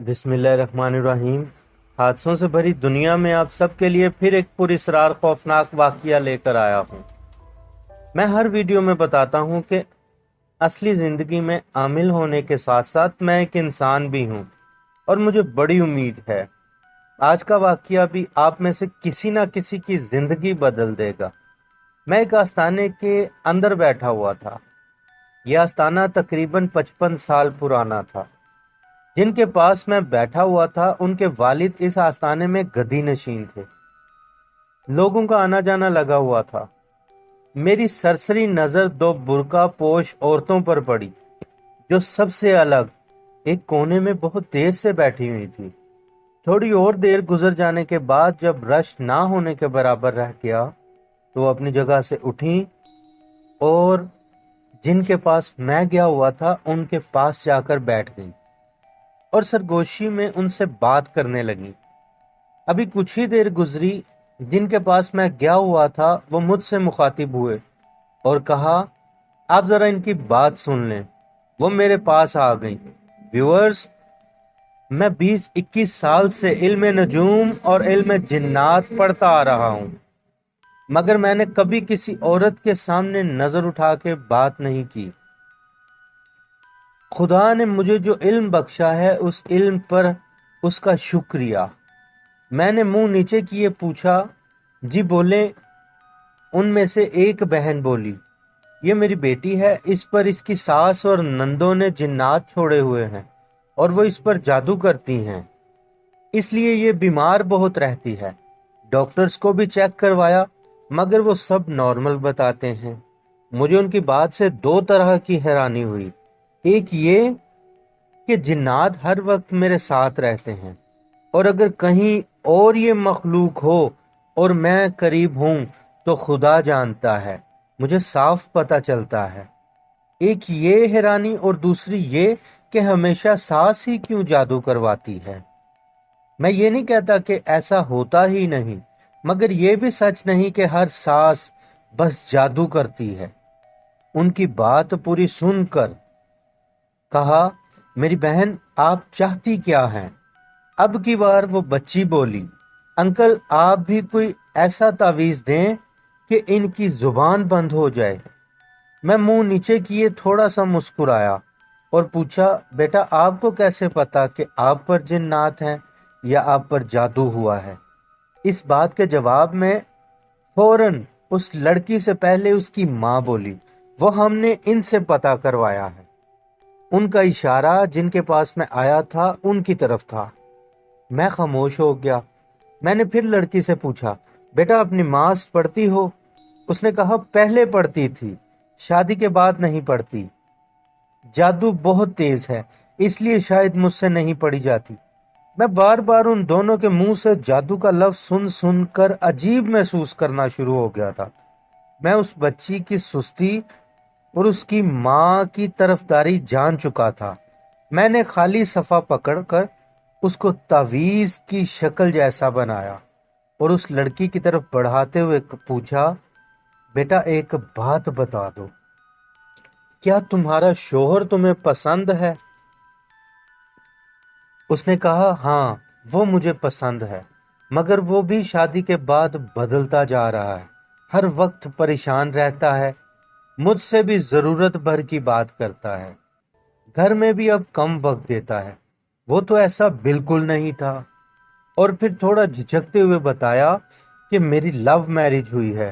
بسم اللہ الرحمن الرحیم۔ حادثوں سے بھری دنیا میں آپ سب کے لیے پھر ایک پراسرار خوفناک واقعہ لے کر آیا ہوں۔ میں ہر ویڈیو میں بتاتا ہوں کہ اصلی زندگی میں عامل ہونے کے ساتھ ساتھ میں ایک انسان بھی ہوں اور مجھے بڑی امید ہے آج کا واقعہ بھی آپ میں سے کسی نہ کسی کی زندگی بدل دے گا۔ میں ایک آستانے کے اندر بیٹھا ہوا تھا۔ یہ آستانہ تقریباً 55 سال پرانا تھا۔ جن کے پاس میں بیٹھا ہوا تھا ان کے والد اس آستانے میں گدی نشین تھے۔ لوگوں کا آنا جانا لگا ہوا تھا۔ میری سرسری نظر دو برقع پوش عورتوں پر پڑی جو سب سے الگ ایک کونے میں بہت دیر سے بیٹھی ہوئی تھی۔ تھوڑی اور دیر گزر جانے کے بعد جب رش نہ ہونے کے برابر رہ گیا تو وہ اپنی جگہ سے اٹھیں اور جن کے پاس میں گیا ہوا تھا ان کے پاس جا کر بیٹھ گئی اور سرگوشی میں ان سے بات کرنے لگی۔ ابھی کچھ ہی دیر گزری، جن کے پاس میں گیا ہوا تھا وہ مجھ سے مخاطب ہوئے اور کہا، آپ ذرا ان کی بات سن لیں۔ وہ میرے پاس آ گئی۔ ویورز، میں 20-21 سال سے علم نجوم اور علم جنات پڑھتا آ رہا ہوں، مگر میں نے کبھی کسی عورت کے سامنے نظر اٹھا کے بات نہیں کی۔ خدا نے مجھے جو علم بخشا ہے اس علم پر اس کا شکریہ۔ میں نے منہ نیچے کیے پوچھا، جی بولیں۔ ان میں سے ایک بہن بولی، یہ میری بیٹی ہے، اس پر اس کی ساس اور نندوں نے جنات چھوڑے ہوئے ہیں اور وہ اس پر جادو کرتی ہیں، اس لیے یہ بیمار بہت رہتی ہے۔ ڈاکٹرز کو بھی چیک کروایا مگر وہ سب نارمل بتاتے ہیں۔ مجھے ان کی بات سے دو طرح کی حیرانی ہوئی۔ ایک یہ کہ جنات ہر وقت میرے ساتھ رہتے ہیں اور اگر کہیں اور یہ مخلوق ہو اور میں قریب ہوں تو خدا جانتا ہے، مجھے صاف پتہ چلتا ہے۔ ایک یہ حیرانی اور دوسری یہ کہ ہمیشہ ساس ہی کیوں جادو کرواتی ہے۔ میں یہ نہیں کہتا کہ ایسا ہوتا ہی نہیں، مگر یہ بھی سچ نہیں کہ ہر ساس بس جادو کرتی ہے۔ ان کی بات پوری سن کر کہا، میری بہن آپ چاہتی کیا ہیں؟ اب کی بار وہ بچی بولی، انکل آپ بھی کوئی ایسا تعویذ دیں کہ ان کی زبان بند ہو جائے۔ میں منہ نیچے کیے تھوڑا سا مسکرایا اور پوچھا، بیٹا آپ کو کیسے پتا کہ آپ پر جنات ہیں یا آپ پر جادو ہوا ہے؟ اس بات کے جواب میں فوراً اس لڑکی سے پہلے اس کی ماں بولی، وہ ہم نے ان سے پتہ کروایا ہے۔ ان کا اشارہ جن کے پاس میں آیا تھا ان کی طرف تھا۔ میں خاموش ہو گیا۔ میں نے پھر لڑکی سے پوچھا، بیٹا اپنی نماز پڑھتی ہو؟ اس نے کہا، پہلے پڑھتی تھی، شادی کے بعد نہیں پڑھتی۔ جادو بہت تیز ہے اس لیے شاید مجھ سے نہیں پڑھی جاتی۔ میں بار بار ان دونوں کے منہ سے جادو کا لفظ سن سن کر عجیب محسوس کرنا شروع ہو گیا تھا۔ میں اس بچی کی سستی اور اس کی ماں کی طرفداری جان چکا تھا۔ میں نے خالی صفحہ پکڑ کر اس کو تعویذ کی شکل جیسا بنایا اور اس لڑکی کی طرف بڑھاتے ہوئے پوچھا، بیٹا ایک بات بتا دو، کیا تمہارا شوہر تمہیں پسند ہے؟ اس نے کہا، ہاں وہ مجھے پسند ہے، مگر وہ بھی شادی کے بعد بدلتا جا رہا ہے، ہر وقت پریشان رہتا ہے، مجھ سے بھی ضرورت بھر کی بات کرتا ہے، گھر میں بھی اب کم وقت دیتا ہے، وہ تو ایسا بالکل نہیں تھا۔ اور پھر تھوڑا جھجکتے ہوئے بتایا کہ میری لو میرج ہوئی ہے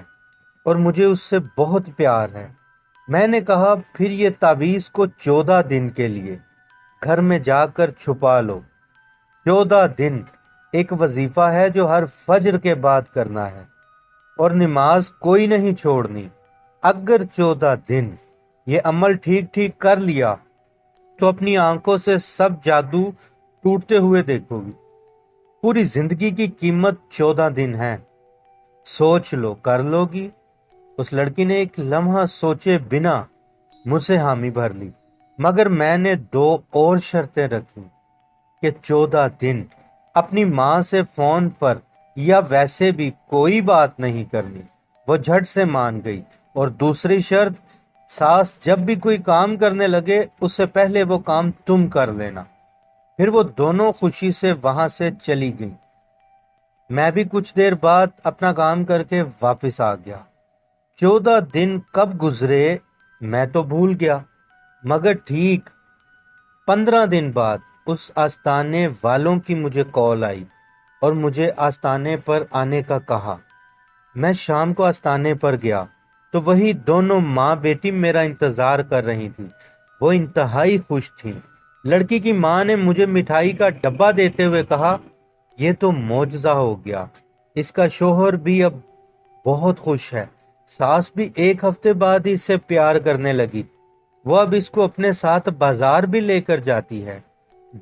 اور مجھے اس سے بہت پیار ہے۔ میں نے کہا، پھر یہ تعویذ کو 14 دن کے لیے گھر میں جا کر چھپا لو۔ 14 دن ایک وظیفہ ہے جو ہر فجر کے بعد کرنا ہے اور نماز کوئی نہیں چھوڑنی۔ اگر 14 دن یہ عمل ٹھیک ٹھیک کر لیا تو اپنی آنکھوں سے سب جادو ٹوٹتے ہوئے دیکھو گی۔ پوری زندگی کی قیمت 14 دن ہے، سوچ لو، کر لو گی؟ اس لڑکی نے ایک لمحہ سوچے بنا مجھ سے حامی بھر لی، مگر میں نے 2 اور شرطیں رکھی کہ 14 دن اپنی ماں سے فون پر یا ویسے بھی کوئی بات نہیں کرنی۔ وہ جھٹ سے مان گئی۔ اور دوسری شرط، ساس جب بھی کوئی کام کرنے لگے اس سے پہلے وہ کام تم کر لینا۔ پھر وہ دونوں خوشی سے وہاں سے چلی گئیں۔ میں بھی کچھ دیر بعد اپنا کام کر کے واپس آ گیا۔ 14 دن کب گزرے میں تو بھول گیا، مگر ٹھیک 15 دن بعد اس آستانے والوں کی مجھے کال آئی اور مجھے آستانے پر آنے کا کہا۔ میں شام کو آستانے پر گیا تو وہی دونوں ماں بیٹی میرا انتظار کر رہی تھیں۔ وہ انتہائی خوش تھیں۔ لڑکی کی ماں نے مجھے مٹھائی کا ڈبہ دیتے ہوئے کہا، یہ تو معجزہ ہو گیا، اس کا شوہر بھی اب بہت خوش ہے، ساس بھی 1 ہفتے بعد ہی اس سے پیار کرنے لگی، وہ اب اس کو اپنے ساتھ بازار بھی لے کر جاتی ہے۔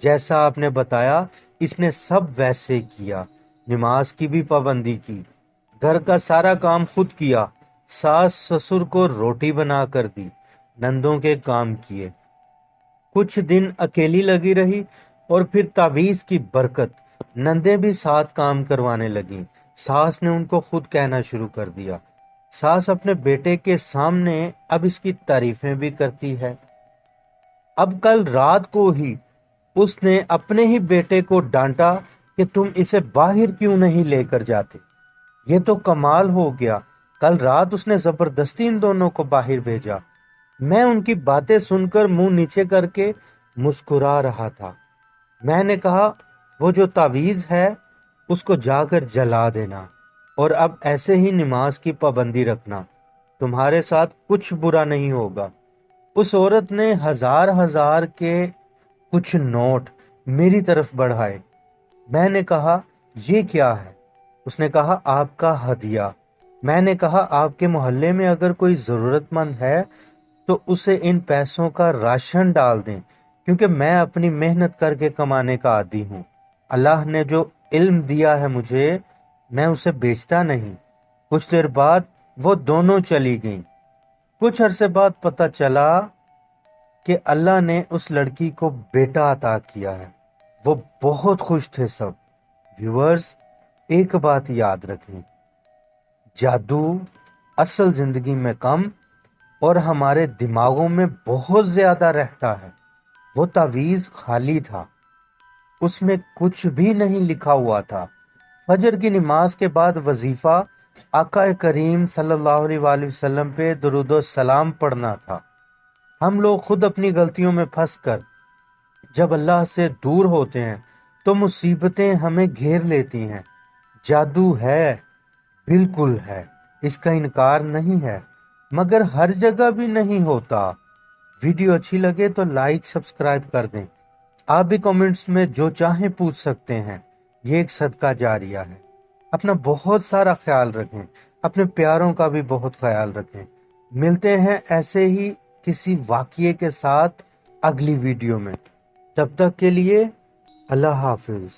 جیسا آپ نے بتایا اس نے سب ویسے کیا، نماز کی بھی پابندی کی، گھر کا سارا کام خود کیا، ساس سسر کو روٹی بنا کر دی، نندوں کے کام کیے۔ کچھ دن اکیلی لگی رہی اور پھر تعویذ کی برکت نندیں بھی ساتھ کام کروانے لگیں۔ ساس نے ان کو خود کہنا شروع کر دیا۔ ساس اپنے بیٹے کے سامنے اب اس کی تعریفیں بھی کرتی ہے۔ اب کل رات کو ہی اس نے اپنے ہی بیٹے کو ڈانٹا کہ تم اسے باہر کیوں نہیں لے کر جاتے، یہ تو کمال ہو گیا۔ کل رات اس نے زبردستی ان دونوں کو باہر بھیجا۔ میں ان کی باتیں سن کر منہ نیچے کر کے مسکرا رہا تھا۔ میں نے کہا، وہ جو تعویذ ہے اس کو جا کر جلا دینا اور اب ایسے ہی نماز کی پابندی رکھنا، تمہارے ساتھ کچھ برا نہیں ہوگا۔ اس عورت نے ہزار کے کچھ نوٹ میری طرف بڑھائے۔ میں نے کہا، یہ کیا ہے؟ اس نے کہا، آپ کا ہدیہ۔ میں نے کہا، آپ کے محلے میں اگر کوئی ضرورت مند ہے تو اسے ان پیسوں کا راشن ڈال دیں، کیونکہ میں اپنی محنت کر کے کمانے کا عادی ہوں۔ اللہ نے جو علم دیا ہے مجھے، میں اسے بیچتا نہیں۔ کچھ دیر بعد وہ دونوں چلی گئیں۔ کچھ عرصے بعد پتہ چلا کہ اللہ نے اس لڑکی کو بیٹا عطا کیا ہے۔ وہ بہت خوش تھے سب۔ ویورز، ایک بات یاد رکھیں، جادو اصل زندگی میں کم اور ہمارے دماغوں میں بہت زیادہ رہتا ہے۔ وہ تعویذ خالی تھا، اس میں کچھ بھی نہیں لکھا ہوا تھا۔ فجر کی نماز کے بعد وظیفہ آقا کریم صلی اللہ علیہ وآلہ وسلم پہ درود و سلام پڑھنا تھا۔ ہم لوگ خود اپنی غلطیوں میں پھنس کر جب اللہ سے دور ہوتے ہیں تو مصیبتیں ہمیں گھیر لیتی ہیں۔ جادو ہے، بالکل ہے، اس کا انکار نہیں ہے، مگر ہر جگہ بھی نہیں ہوتا۔ ویڈیو اچھی لگے تو لائک سبسکرائب کر دیں۔ آپ بھی کامنٹس میں جو چاہیں پوچھ سکتے ہیں، یہ ایک صدقہ جاریہ ہے۔ اپنا بہت سارا خیال رکھیں، اپنے پیاروں کا بھی بہت خیال رکھیں۔ ملتے ہیں ایسے ہی کسی واقعے کے ساتھ اگلی ویڈیو میں۔ تب تک کے لیے اللہ حافظ۔